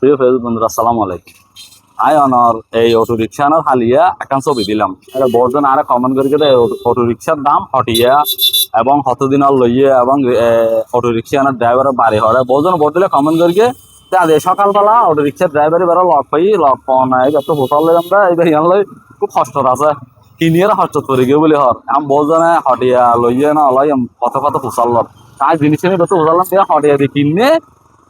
প্রিয় ফেসবুক বন্ধুরা আসসালামু আলাইকুম। আই অনর এই অটো রিক্সা আনার হালিয়া এখন ছবি দিলাম বর্জন আরে কমেন্ট করে গেলে অটো রিক্সার দাম হটিয়া এবং কতদিন আর লইয়ে এবং অটো রিক্সা আনার ড্রাইভারের বাড়ি হরে বর্জন বদলে কমেন্ট করিয়ে আজ সকালবেলা অটো রিক্সার ড্রাইভারের বেড়া লক পাই লক পাওয়া নাই যত হোটেল আমরা এইবার ইয়ান লই খুব কষ্ট আছে কিনিয়ে হস্ত করে গিয়ে বলে হর আম বর্জনে হটিয়া লইয়ে না লই কত কত পোষাল তাই জিনিস নিয়ে বেশ পোষালাম হটিয়া দিয়ে কিনে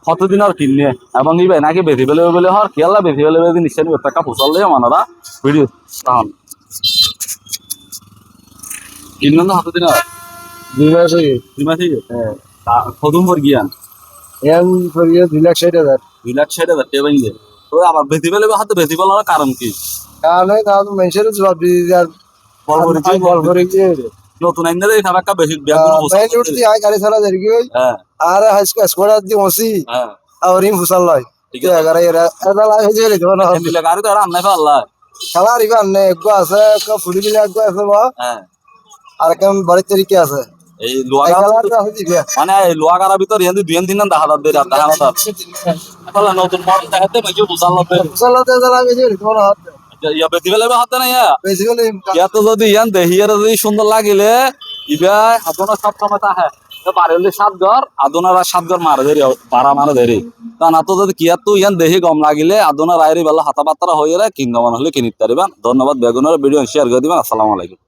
কতদিন আর কিনে এবং ইবে নাকি বেশি বেলে বলে হর কেলা বেশি বেলে বেশি নিশ্চয় টাকা ফুসল দিয়ে মানরা ভিডিও তখন কিনলেন তো কতদিন আর 2 মাস হয়ে 2 মাস কদম পর গিয়ান এম করিয়ে 2,60,000 2,60,000 টাকা বাইন্দে তো আবার বেশি বেলে হাতে বেশি বলার কারণ কি কারণ তাও মানুষের জবাব দিয়ে আর বল করে গিয়ে নতুন আইন দেয় টাকা বেশি মেইন রোড দিয়ে আই গাড়ি চালা দেরি গই হ্যাঁ আর হাই স্কোয়ার দি ওসি হ্যাঁ আর রিম ফুসাল লাই ঠিক আছে এগারে এরা লাই হয়ে যাবে তো না দিলে গাড়ি তো আর আন্নাই পাল্লা খেলা রিবা নে একগো আছে কা ফুলি দিলে একগো আছে বা হ্যাঁ আর কেম বাড়ি তরিকে আছে এই লোয়া এই গাড়া খেলাটা আছে দিবে মানে এই লোয়া গাড়ার ভিতর ইয়ান্দি দুই দিন না দেখা দেয় দেখা না তাহলে নতুন মডেল দেখাতে মাইকে বুঝাল না ফুসাল তে জ্বালা হয়ে যাবে তো না ইয়া বেশি বেলে হাতে না ইয়া বেসিক্যালি ইয়াতো যদি ইয়ান দেহিয়ারে যদি সুন্দর লাগিলে ইবা আপনার সব সময় তাহে তো বাড়ি হলে 7 ঘর আদনারা 7 ঘর মারে ধরি পাড়া মারে ধরি তা না তো যদি কিয়া তো ইয়ান দেহি গম লাগিলে আদনার আইরি বেলা হাতা পাত্রা হইরে কিনগমন হলে কিনিতে পারিবেন। ধন্যবাদ। বেগুনের ভিডিও শেয়ার করে দিবেন। আসসালামু আলাইকুম।